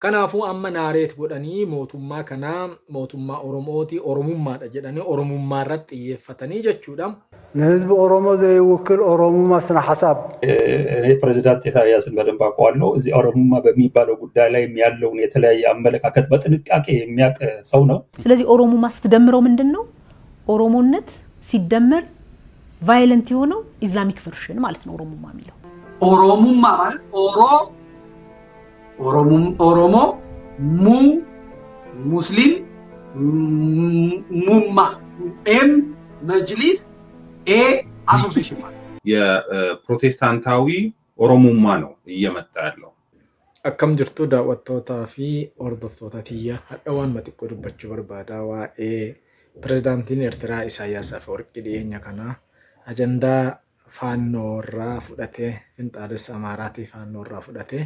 Kanaafuu amma naareet godhanii mootummaa kanaa mootummaa Oromooti Oromummaadha jedhanii Oromummaa irratti xiyyeeffatanii jechuudha. ለህዝብ ኦሮሞ ዘይውክል ኦሮሞማ ስነ ሐሳብ እኔ ፕሬዝዳንት ኢሳያስን በደንብ አውቀዋለሁ። እዚህ ኦሮሞማ በሚባለው ጉዳይ ላይ ያለውን የተለያየ አመለካከት በጥንቃቄ የሚያውቅ ሰው ነው። ስለዚህ ኦሮሞማ ስትደምረው ምንድነው ኦሮሞነት ሲደመር ቫዮለንት የሆነው ኢስላሚክ ቨርሽን ማለት ነው። ኦሮሞማ የሚለው ኦሮሞማ ማለት ኦሮሞ ሙስሊም ሙማ ኤም መጅሊስ አሶሲዬሽን ማለት የፕሮቴስታንታዊ ኦሮሞማ ነው እየመጣ ያለው። akkam jirtu daawwattootaa fi hordoftoota tiyya hadhawaan matiqqoo dubbachuu barbaada waa'ee pirezidaantiin Eertiraa Isaayyaas Afeworqii dhiyeenya kana ajandaa faannoo irraa fudhatee finxaalessa Amaaraatii faannoo irraa fudhatee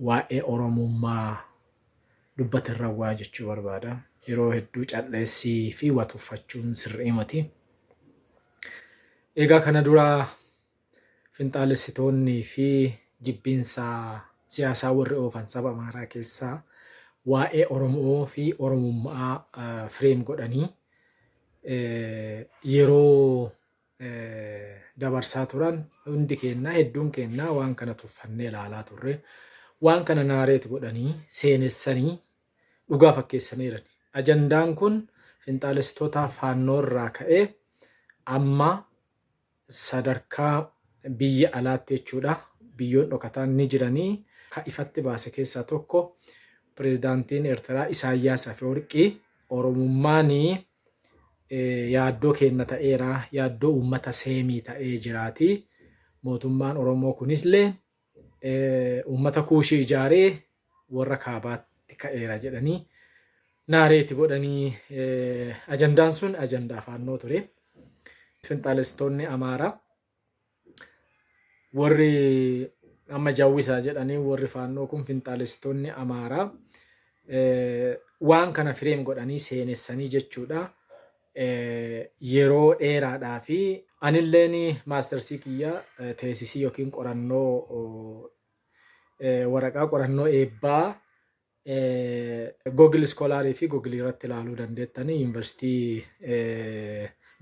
waa'ee Oromummaa dubbaterra waa jechuu barbaada. Yeroo hedduu calleessii fi watuffachuun sirrii miti. Egaa kana dura finxaalessitoonnii fi jibbiinsa siyaasaa warri oofan saba Amaaraa keessaa waa'ee Oromoo fi Oromummaa fireem godhanii yeroo dabarsaa turan hundi kennaa hedduun kennaa waan kana tuffannee ilaalaa turre waan kana naareet godhanii seenessanii dhugaa fakkeessaniiran. Ajandaan kun finxaalessitoota faannoo irraa ka'ee amma sadarkaa biyya alaatti jechuudha. Biyyoon dhokataan ni jiranii kan ifatti baase keessaa tokko pirezidaantiin Eertiraa Isaayyaas Afeworqii Oromummaanii yaaddoo kenna ta'eera, yaaddoo uummata seemii ta'ee jiraati. Mootummaan Oromoo kunislee uummata kuushii ijaaree warra kaabaatti ka'eera jedhanii naareeti godhanii ajandaan sun ajandaa faannoo ture. Finxaalessitoonni Amaaraa warri amma jawwisaa jedhanii warri faannoo kun finxaalessitoonni Amaaraa waan kana fireem godhanii seenessanii jechuudha. Yeroo dheeraadhaa fi anilleen maastersii kiyya teesisii yookiin qorannoo waraqaa qorannoo eebbaa Google Schoolarii fi Google irratti ilaaluu dandeettanii yuunivarsiitii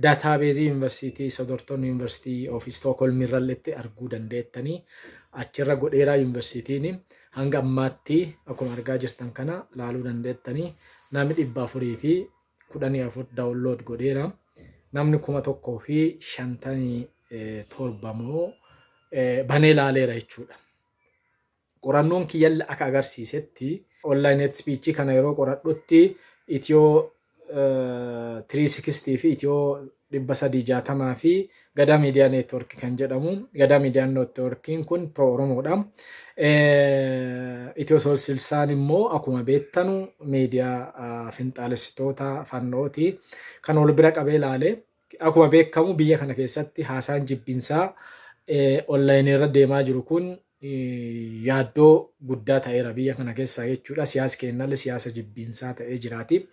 daataabeezii yuunivarsiitii Southampton University of Stockholm irratti arguu dandeettanii achirra godheeraa yuunivarsiitiin hanga ammaatti akkuma argaa jirtan kana ilaaluu dandeettanii namni 414 daawunlood godheera namni 1,057 banee ilaaleera jechuudha. Qorannoon kiyyalla akka agarsiisetti online speech kana yeroo qoradhutti Itiyoo 360 fi Itiyoo 360 fi Gadaa Miidiyaa Neetwork kan jedhamu. Gadaa Miidiyaa Neetworkiin kun pro Oromoodha. Itiyoo 360 immoo akkuma beektanu miidiyaa finxaalessitoota fannooti kan ol bira qabee ilaale. Akkuma beekamu biyya kana keessatti haasaan jibbinsaa online irra deemaa jiru kun yaaddoo guddaa ta'eera biyya kana keessa jechuudha. Siyaasa keenyallee siyaasa jibbinsaa ta'ee jiraati.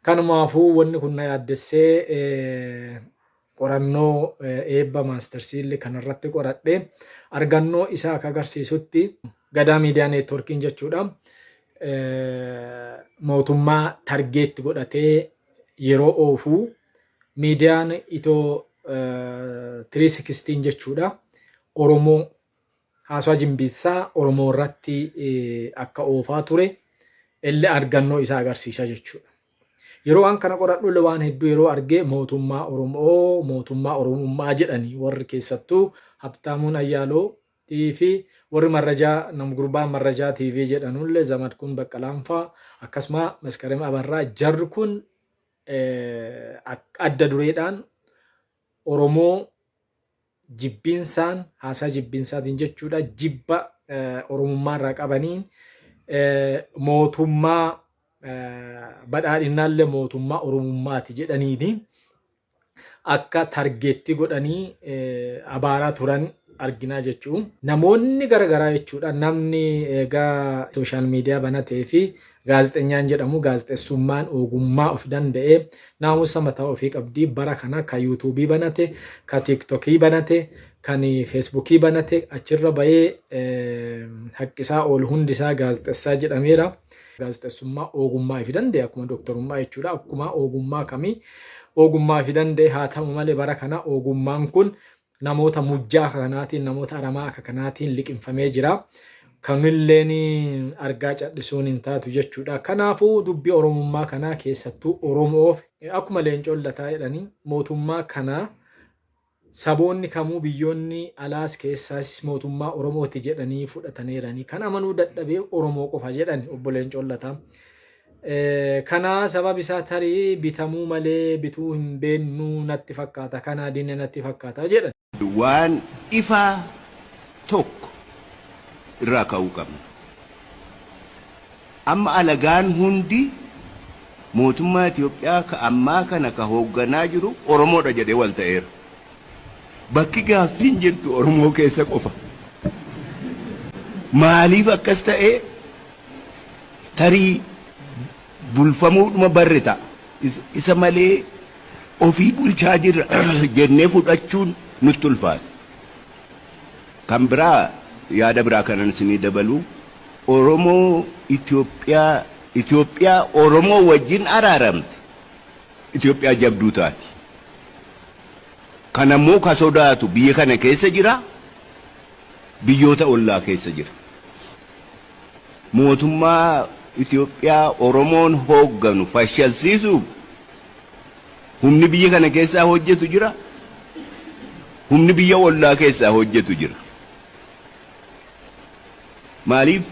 Kanumaafuu wanni kun na yaaddessee qorannoo eebba maastersiillee kanarratti qoradhee argannoo isaa akka agarsiisutti Gadaa Miidiyaa Neetworkiin jechuudha. Mootummaa targeetti godhatee yeroo oofuu miidiyaan Itiyoo 316 jechuudha. Oromoo haasawaa jibbinsaa Oromoo irratti akka oofaa ture illee argannoo isaa agarsiisa jechuudha. Yeroo waan kana qoradhu waan hedduu yeroo argee mootummaa Oromoo mootummaa Oromummaa jedhanii warri keessattuu Habtaamuun Ayyaaloo fi warri marrajaa namgurbaa marrajaa TV jedhanullee Zamadkuun Baqqalaanfaa akkasuma Maskarem Abarraa jarri kun adda dureedhaan Oromoo jibbinsaan haasaa jibbinsaatiin jechuudha jibba Oromummaa irraa qabaniin mootummaa badhaadhinaallee mootummaa Oromummaati jedhaniiti akka targeetti godhanii abaaraa turan arginaa jechuun namoonni garagaraa jechuudha. Namni egaa sooshaal miidiyaa banatee fi gaazexeessaan jedhamu gaazexeessummaan ogummaa of danda'ee naamusa mataa ofii qabdii bara kana ka yuutuubii banate ka tiiktokii banate kan feesbuukii banate achirra bahee haqqisaa ol hundisaa gaazexessaa jedhameera. Gaazexessummaa ogummaa fi danda'e akkuma doktorummaa jechuudha. Akkuma ogummaa kamii ogummaa fi danda'e haa ta'u malee bara kana ogummaan kun namoota mujjaa akka kanaatiin namoota aramaa akka kanaatiin liqinfamee jira. Kanilleen argaa cadhisuun hin taatu jechuudha. Kanaafuu dubbii oromummaa kanaa keessattuu oromoof akkuma leencoon lataa jedhanii mootummaa kanaa saboonni kamuu biyyoonni alaas keessaas mootummaa oromooti jedhanii fudhataniiranii kan amanuu dadhabee oromoo qofa jedhani obbo Leencoon lataa. Kana sabab isaa tarii bitamuu malee bituu hin beeknu natti fakkaata kana diinne natti fakkaata jedhan. Waan ifaa tokko irraa ka'uu qabna. Amma alagaan hundi mootummaa Itoophiyaa ka ammaa kana ka hoogganaa jiru Oromoodha jedhee wal ta'eera. Bakki gaaffiin jirtu Oromoo keessa qofa. Maaliif akkas ta'ee tarii bulfamuudhuma barre ta'a. Isa malee ofii bulchaa jirra jennee fudhachuun nutti ulfaata. Kan biraa yaada biraa kanan isinii dabalu Oromoo Itoophiyaa Oromoo wajjin araaramte Itoophiyaa jabduu taati. Kanammoo ka sodaatu biyya kana keessa jira biyyoota ollaa keessa jira. Mootummaa Itoophiyaa Oromoon hoogganu fashalsiisuuf humni biyya kana keessaa hojjetu jira. Humni biyya ollaa keessaa hojjetu jira. Maaliif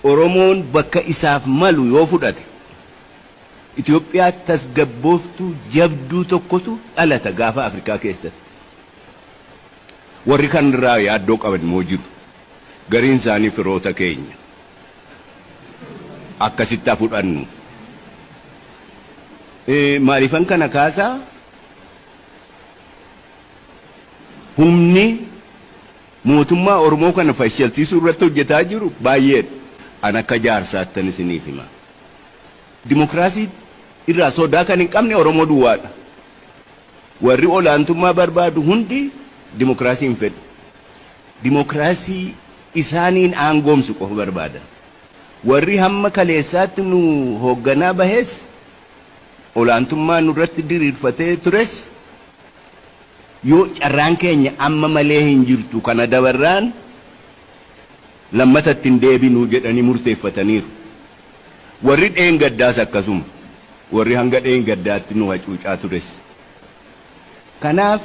Oromoon bakka isaaf malu yoo fudhate Itoophiyaa tasgabbooftuu jabduu tokkotu dhalata gaafa Afrikaa keessatti. Warri kan irraa yaaddoo qaban moo jiru. Gariin isaanii firoota keenya. Akkasitti fudhannu. Maaliifan kana kaasaa humni mootummaa Oromoo kana fashalsiisuu irratti hojjetaa jiru baay'eedha. An akka jaarsaattan isiniif hima. Dimokiraasii irraa sodaa kan hin qabne Oromoo duwwaadha. Warri olaantummaa barbaadu hundi dimokiraasii hin fedhu. Dimokiraasii isaaniin aangoomsu qofa barbaada. Warri hamma kaleessaatti nu hoogganaa bahees olaantummaa nurratti diriirfatee tures yoo carraan keenya amma malee hin jirtu kana dabarraan lammatatti hin deebinuu jedhanii murteeffataniiru. Warri dheengaddaas akkasuma warri hanga dheengaddaatti nu hacuucaa tures. Kanaaf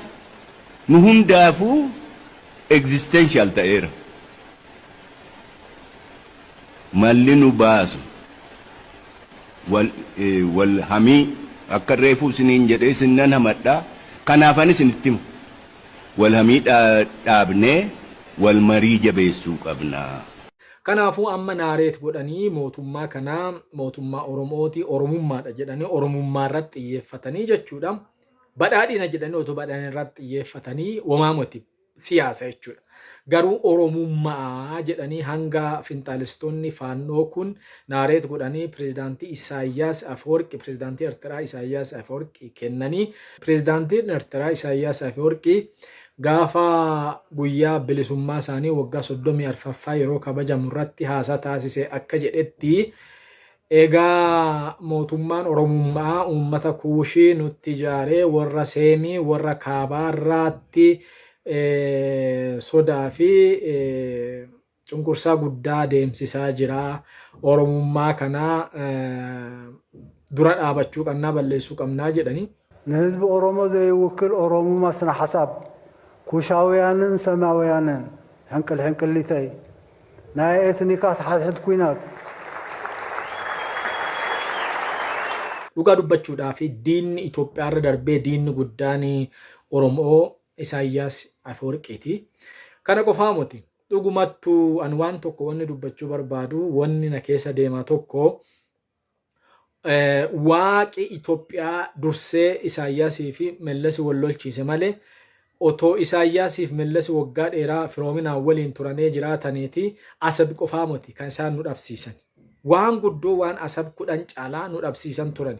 nu hundaafuu existential ta'eera. Malli nu baasu wal hamii akka reefuu isiniin jedhee isinnan hamadhaa. Kanaafan isinitti himu wal hamii dhaabnee wal marii jabeessuu qabna. Kanaafuu amma naareet godhanii mootummaa kanaa mootummaa Oromooti Oromummaadha jedhanii Oromummaa irratti xiyyeeffatanii jechuudha. Badhaadhina jedhanii otoo badhaadhina irratti xiyyeeffatanii wamaamoti siyaasa jechuudha. Garuu Oromummaa jedhanii hanga fintaalistoonni faannoo kun naareet godhanii pirezidaantii Isaayyaas Afeworqi pirezidaantii Eertiraa Isaayyaas Afeworqi kennanii pirezidaantiin Eertiraa Isaayyaas Afeworqi gaafa guyyaa bilisummaa isaanii waggaa 34ffaa yeroo kabajamu irratti haasaa taasise akka jedhetti egaa mootummaan Oromummaa uummata kuushii nutti ijaaree warra seemii warra kaabaarraatti sodaa fi cunqursaa guddaa deemsisaa jira. Oromummaa kanaa dura dhaabachuu qabnaa balleessuu qabnaa jedhanii. ንህዝቢ ኦሮሞ ዘይውክል ኦሮሙማ ስነ ሐሳብ ኩሻውያንን ሰማውያንን ሕንቅልተይ ናይ ኤትኒካት ሓድሕድ ኩናት dhugaa dubbachuudhaa fi diinni Itoophiyaa irra darbee diinni guddaan Oromoo Isaayyaas Afeworqiiti. Kana qofaa miti dhugumattuu an waan tokko wanni dubbachuu barbaadu wanni na keessa deemaa tokko waaqi Itoophiyaa dursee Isaayyaasii fi Mellasi wallolchiise malee otoo Isaayyaasii fi Mellasi waggaa dheeraa firoominaan waliin turanii jiraataniiti Asab qofaa miti kan isaan nu dhabsiisan. Waan guddoo waan Asab 10 caalaa nu dhabsiisan turan.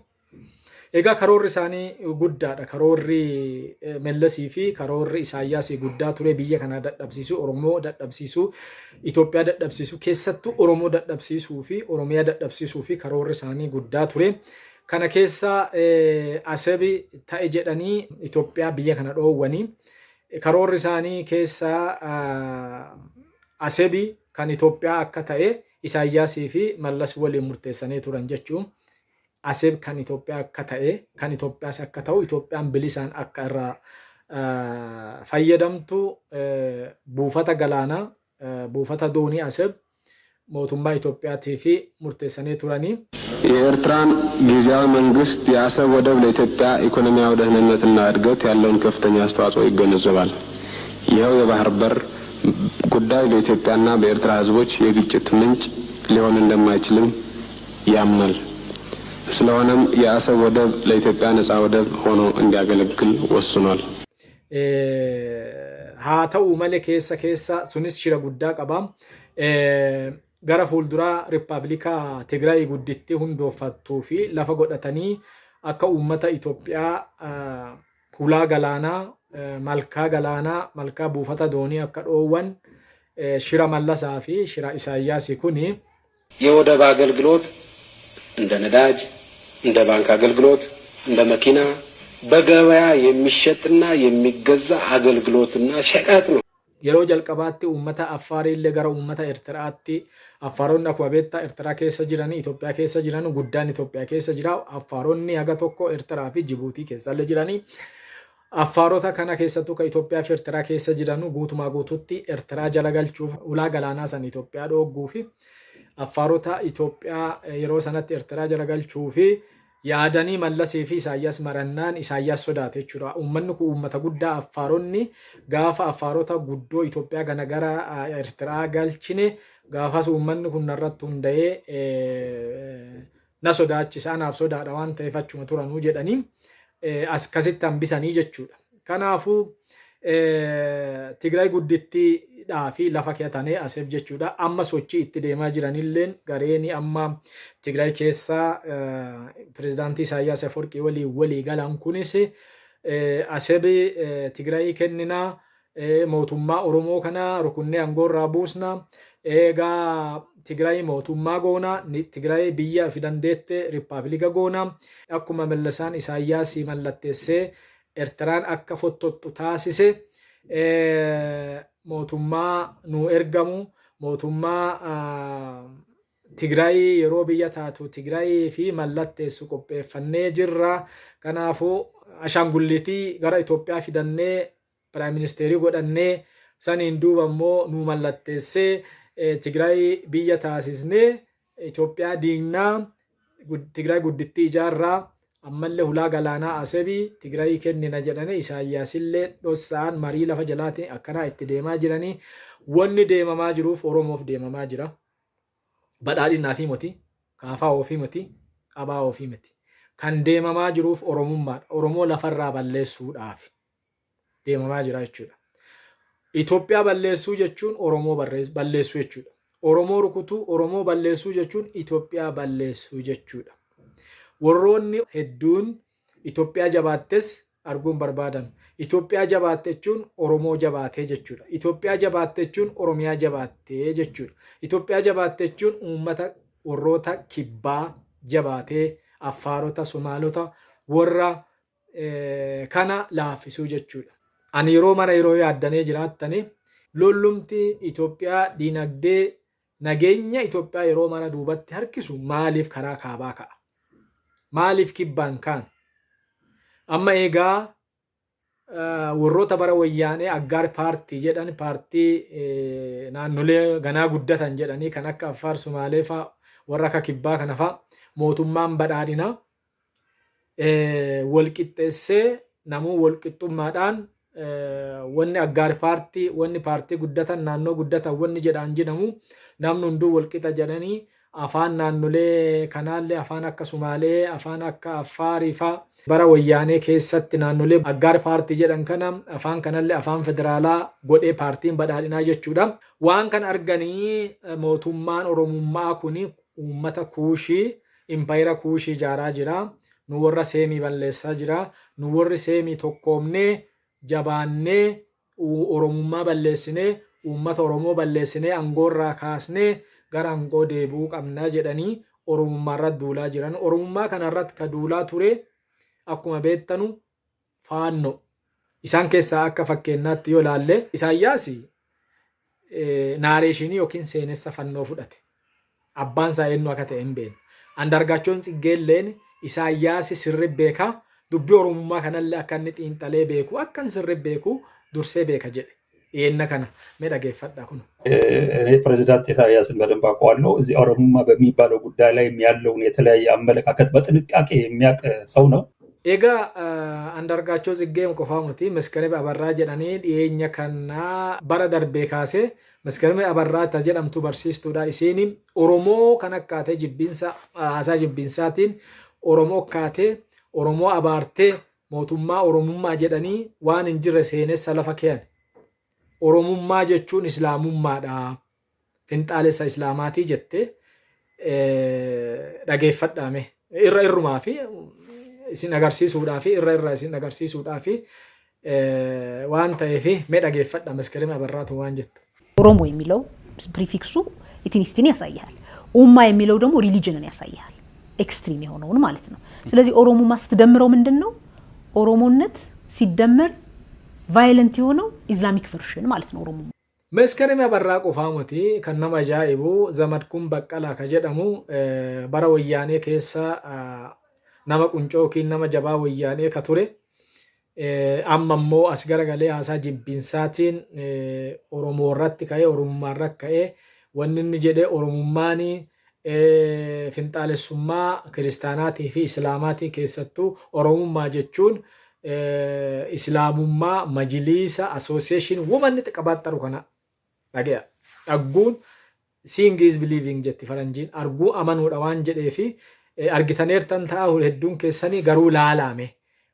Egaa karoorri isaanii guddaadha. Karoorri Mellasii fi karoorri Isaayyaasii guddaa ture. Biyya kana dadhabsiisuu, Oromoo dadhabsiisuu, Itoophiyaa dadhabsiisuu, keessattuu Oromoo dadhabsiisuu fi Oromiyaa dadhabsiisuu fi karoorri isaanii guddaa ture. Kana keessa Asebi ta'e jedhanii Itoophiyaa biyya kana dhoowwanii. Karoorri isaanii keessa Asebi kan Itoophiyaa akka ta'e Isaayyaasii fi Mallas waliin murteessanii turan jechuun. Aseb kan Itoophiyaa akka ta'e, kan Itoophiyaas akka ta'u, Itoophiyaan bilisaan akka irraa fayyadamtu buufata galaanaa, buufata doonii Aseb mootummaa Itoophiyaatii fi murteessanii turanii. የኤርትራን ጊዜያዊ መንግስት የአሰብ ወደብ ለኢትዮጵያ ኢኮኖሚያዊ ደህንነትና እድገት ያለውን ከፍተኛ አስተዋጽኦ ይገነዘባል። ይኸው የባህር በር ጉዳይ በኢትዮጵያና በኤርትራ ህዝቦች የግጭት ምንጭ ሊሆን እንደማይችልም ያምናል። ስለሆነም የአሰብ ወደብ ለኢትዮጵያ ነፃ ወደብ ሆኖ እንዲያገለግል ወስኗል። haa ta'u malee keessa sunis shira guddaa qaba. Gara fuulduraa Rippaabilikaa Tigraay guddittii hundooffattuu fi lafa godhatanii akka uummata Itoophiyaa hulaa galaanaa, malkaa galaanaa, malkaa buufata doonii akka dhoowwan shira Mallasaa fi shira Isaayyaasii kuni የወደብ አገልግሎት እንደ ነዳጅ እንደ ባንክ አገልግሎት እንደ መኪና በገበያ የሚሸጥና የሚገዛ አገልግሎትና ሸቀጥ ነው። yeroo jalqabaatti uummata Affaarii illee gara uummata Eertiraatti Affaaronni akkuma beektaa Eertiraa keessa jiran Itoophiyaa keessa jiran guddaan Itoophiyaa keessa jira. Affaaronni haga tokko Eertiraa fi Jibuutii keessa illee jiranii. Affaarota kana keessattuu kan Itoophiyaa fi Eertiraa keessa jiran guutumaa guutuutti Eertiraa jala galchuuf ulaa galaanaa san Itoophiyaa dhogguu fi Affaarota Itoophiyaa yeroo sanatti Eertiraa jala galchuu fi yaadanii Mallasii fi Isaayyaas marannaan Isaayyaas sodaate jechuudha. Uummanni kun uummata guddaa Affaaronni gaafa Affaarota guddoo Itoophiyaa kana gara Eertiraa galchine gaafas uummanni kun irratti hunda'ee na sodaachisa anaaf sodaadha waan ta'eef achuma turanuu jedhanii akkasitti hambisanii jechuudha. Kanaafuu Tigraay guddittiidhaa fi lafa keetanee Aseb jechuudha. Amma sochii itti deemaa jiranilleen gareeni amma Tigraay keessaa pirezidaantii Isaayyaas Afwerqii walii galan kunis Aseb Tigraay kenninaa mootummaa Oromoo kana rukunnee aangoorraa buusna. Egaa Tigraay mootummaa goonaa, Tigraay biyya fi dandeette Rippaabilika goonaa. Akkuma Mallasaan Isaayyaasii mallatteessee Eertiraan akka fottottu taasise mootummaa nu ergamu mootummaa Tigraay yeroo biyya taatu Tigraay fi mallatteessu qopheeffannee jirra. Kanaafuu ashaangulliitii gara Itoophiyaa fidannee piraayim ministeerii godhannee saniin duuba immoo nu mallatteessee Tigraay biyya taasisnee Itoophiyaa diignaa Tigraay guddittii ijaarraa. Ammallee hulaa galaanaa Asebii Tigraay kennina jedhanii Isaayyaasillee dhossaan marii lafa jalaatiin akkanaa itti deemaa jiranii. Wanni deemamaa jiruuf Oromoof deemamaa jira. Badhaadhinaa fi miti, kaafaa ofii miti, qabaa ofii miti. Kan deemamaa jiruuf Oromummaadha. Oromoo lafarraa balleessuudhaaf deemamaa jira jechuudha. Itoophiyaa balleessuu jechuun Oromoo balleessuu jechuudha. Oromoo rukutuu Oromoo balleessuu jechuun Itoophiyaa balleessuu jechuudha. Warroonni hedduun Itoophiyaa jabaattes arguun barbaadan. Itoophiyaa jabaatte jechuun Oromoo jabaatee jechuudha. Itoophiyaa jabaatte jechuun Oromiyaa jabaattee jechuudha. Itoophiyaa jabaatte jechuun uummata warroota kibbaa jabaatee Affaarota, Somaalota warra kana laaffisuu jechuudha. Ani yeroo yaaddanee jiraattanii lollumti Itoophiyaa diinagdee nageenya Itoophiyaa yeroo mara duubatti harkisu maaliif karaa kaabaa ka'a? Maaliif kibbaan kaan? Amma egaa warroota bara wayyaanee Aggaar paartii jedhan paartii naannolee ganaa guddatan jedhanii kan akka Affaar Sumaalee fa'a warra akka kibbaa kana fa'a mootummaan badhaadhinaa walqixxeessee namuu walqixxummaadhaan wanni Aggaar paartii wanni paartii guddatan naannoo guddatan wanni jedhaan jedhamu namni hunduu walqixa jedhanii afaan naannolee kanaallee afaan akka Sumaalee afaan akka Affaarii fa'a bara wayyaanee keessatti naannolee Aggaar paartii jedhan kana afaan kanallee afaan federaalaa godhee paartiin badhaadhinaa jechuudha. Waan kan arganii mootummaan Oromummaa kuni uummata Kuushii impaayera Kuushii ijaaraa jira. nu warra seemii balleessaa jira. Nu warri seemii tokkoomnee jabaannee oromummaa balleessinee uummata Oromoo balleessinee aangoorraa kaasnee gara aangoo deebi'uu qabnaa jedhanii oromummaa irratti duulaa jiran. Oromummaa kana irratti ka duulaa ture akkuma beektanu Faannoo. Isaan keessaa akka fakkeenyaatti yoo ilaalle Isaayyaas naareeshinii yookiin seenessa Fannoo fudhate. Abbaan isaa eenyu akka ta'e hin beekne. Andargaachoon Tsiggeelleen Isaayyaas sirri beeka dubbii oromummaa kanallee akka inni xiinxalee beeku akka sirri beeku dursee beeka jedhe. ይሄን ከነ መዳገፈዳ ኩኑ እኔ ፕሬዝዳንት ኢሳያስን በደንብ አውቀዋለሁ። እዚህ ኦሮሞማ በሚባለው ጉዳይ ላይ ያለውን የተለያየ አመለካከት በጥንቃቄ የሚያውቅ ሰው ነው። ኤጋ አንዳርጋቸው ጽጌም ቆፋሙቲ መስከረም አበራ ጀዳኒ ይሄኛ ከና ባራ ደርቤ ካሴ መስከረም አበራ ተጀዳምቱ በርሲስቱዳ ኢሲኒ ኦሮሞ ከነካቴ ጅቢንሳ አሳ ጅቢንሳቲን ኦሮሞ ካቴ ኦሮሞ አባርቴ ሞቱማ ኦሮሙማ ጀዳኒ ዋን እንጅረ ሴኔ ሰለፈከያን Oromummaa jechuun islaamummaadha. Finxaalessa islaamaatii jettee dhageeffadhaame. Irrumaa fi isin agarsiisuudhaa fi irra isin agarsiisuudhaa fi waan ta'eef mee dhageeffadha መስከረም አበራቱ waan jettu. ኦሮሞ የሚለው ፕሪፊክሱ ኢትኒስቲን ያሳያል። ኡማ የሚለው ደግሞ ሪሊጅንን ያሳያል። ኤክስትሪም የሆነውን ማለት ነው። ስለዚህ ኦሮሞማ ስትደምረው ምንድነው? ኦሮሞነት ሲደመር ቫይለንት የሆነው ኢስላሚክ ቨርሽን ማለት ነው። ኦሮሞ መስከረም ያበራ ቆፋሙቲ ከነማ ጃኢቡ ዘመድኩም በቀላ ከጀደሙ በረ ወያኔ ኬሳ ነማ ቁንጮ ኪነማ ጀባ ወያኔ ከቱሬ አማሞ አስገረገሌ አሳ ጅቢንሳቲን ኦሮሞ ረት ከኤ ኦሮሙማ ረት ከኤ ወንን ጀደ ኦሮሙማኒ ፍንጣለሱማ ክርስቲያናቲ ፊ እስላማቲ ኬሰቱ ኦሮሙማ ጀቹን Islaamummaa majliisa association woman qabattaru kana dhagaya dhagguun seeing is believing jetti faranjiin arguu amanuudha waan jedheefi argitaneertan ta'a hedduun keessanii garuu laalame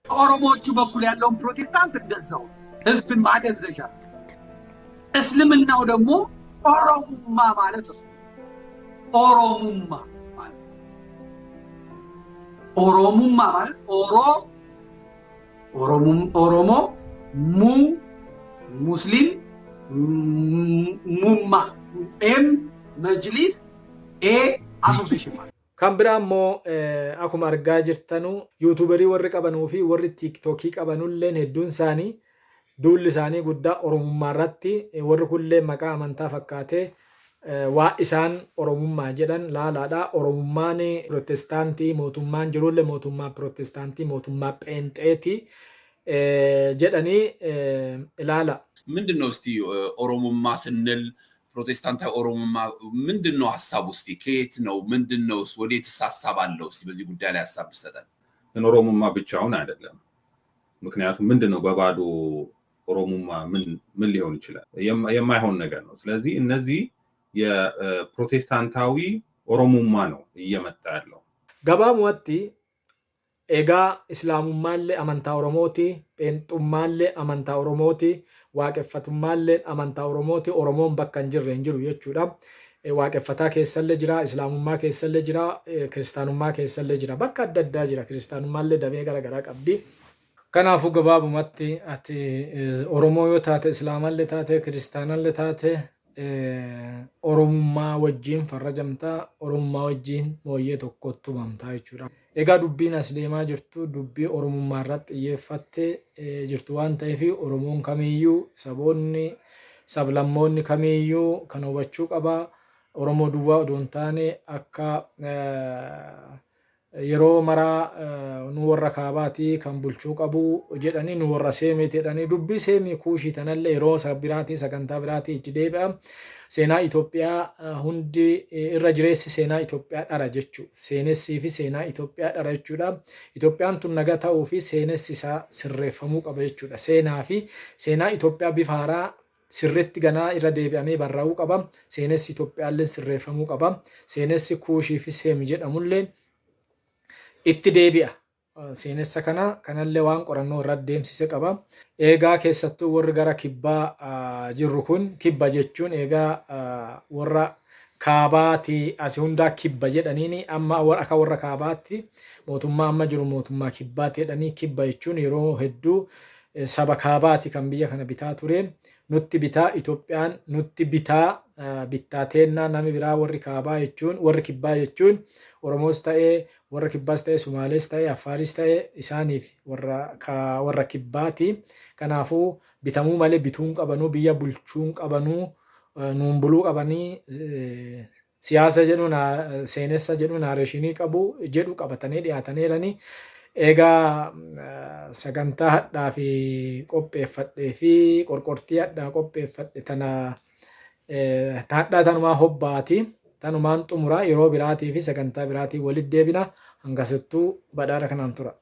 ኦሮሞዎቹ በኩል ያለውን ፕሮቴስታንት እንደዛው ህዝብን ማደዘዣ እስልምናው ደግሞ ኦሮሙማ ማለት እሱ ኦሮሙማ ማለት ኦሮሞ ሙስሊም ሙማ ኤም መጅሊስ ኤ አሶሲዬሽን ካምብራሞ አኩማ አርጋ ጅርተኑ ዩቲዩበሪ ወር ቀበኑ ፊ ወር ቲክቶክ ቀበኑለን ሄዱን ሳኒ ዱል ሳኒ ጉዳ ኦሮሙማ ራቲ ወር ኩሌ መቃ አመንታ ፈካቴ ዋ ኢሳን ኦሮሙማ ጀዳን ላላዳ ኦሮሙማን ፕሮቴስታንቲ ሞቱማን ጅሩለ ሞቱማ ፕሮቴስታንቲ ሞቱማ ጴንጤቲ ጀዳኒ ላላ ምንድነው እስቲ ኦሮሙማ ስንል ፕሮቴስታንታዊ ኦሮሙማ ምንድነው ሐሳቡ እስቲ ከየት ነው ምንድነው ወዴትስ ሐሳብ አለው እስቲ በዚህ ጉዳይ ላይ ሐሳብ ይሰጣል። ኦሮሙማ ብቻውን አይደለም። ምክንያቱም ምንድነው በባዶ ኦሮሙማ ምን ሊሆን ይችላል? የማይሆን ነገር ነው። ስለዚህ እነዚህ የፕሮቴስታንታዊ ኦሮሙማ ነው እየመጣ ያለው። ገባሙቲ ኤጋ እስላሙማለ አመንታ ኦሮሞቲ ጴንጡማለ አመንታ ኦሮሞቲ ዋቀፈቱማለ አመንታ ኦሮሞቲ ኦሮሞን በከን ጅሬ እንጅሩ የቹዳ ዋቀፈታ ከሰለ ጅራ እስላሙማ ከሰለ ጅራ ክርስቲያኑማ ከሰለ ጅራ በካ አደዳ ጅራ ክርስቲያኑማለ ደሜ ገረገራ ቀብዲ ከናፉ ገባቡመቲ አቲ ኦሮሞ yotaate islaamalle taate ክርስቲያናlle taate oromummaa wajjin farrajamtaa oromummaa wajjin mooyyee tokkotti mamtaa jechuudha. Egaa dubbiin as deemaa jirtu dubbii oromummaa irratti xiyyeeffattee jirtu waan ta'eef oromoon kamiyyuu saboonni sablammoonni kamiyyuu kan hubachuu qaba. Oromoo duwwaa odoo hin taane akka yeroo maraa nu warra kaabaatii kan bulchuu qabu jedhanii nu warra seemiti jedhanii dubbii seemii kuushii tanallee yeroo biraatii sagantaa biraatii itti deebi'a. Seenaa Itoophiyaa hundi irra jireessi seenaa Itoophiyaa dhara jechuu. Seenessii fi seenaa Itoophiyaa dhara jechuudha. Itoophiyaan tun nagaa ta'uu fi seenessi isaa sirreeffamuu qaba jechuudha. Seenaa fi seenaa Itoophiyaa bifa haaraa sirriitti ganaa irra deebi'amee barraa'uu qaba. Seenessi Itoophiyaallee sirreeffamuu qaba. Seenessi kuushii fi seemi jedhamullee itti deebi'a. Seenessa kanallee waan qorannoo irra deemsise qaba. Eegaa keessattuu warri gara kibbaa jirru kun kibba jechuun eegaa warra kaabaati asi hundaa kibba jedhaniini amma akka warra kaabaatti mootummaa amma jiru mootummaa kibbaati jedhanii kibba jechuun yeroo hedduu saba kaabaati kan biyya kana bitaa ture nutti bitaa Itoophiyaan nutti bitaa teennaa nami biraa warri kaabaa jechuun warri kibbaa jechuun Oromoos ta'ee warra kibbaas ta'ee Sumaalees ta'ee Affaaris ta'ee isaaniif warra kibbaati. Kanaafuu bitamuu malee bituun qabanuu biyya bulchuun qabanuu nuun buluu qabanii siyaasa jedhuun seenessa jedhuun naareeshinii qabu jedhu qabatanii dhiyaataniiranii. Egaa sagantaa hadhaa fi qopheeffadhee fi qorqortii hadhaa qopheeffadhe tana hadhaa tanumaa hobbaati. Tanumaan xumuraa yeroo biraatii fi sagantaa biraatii walitti deebina hangasittuu badhaadha kanaan tura.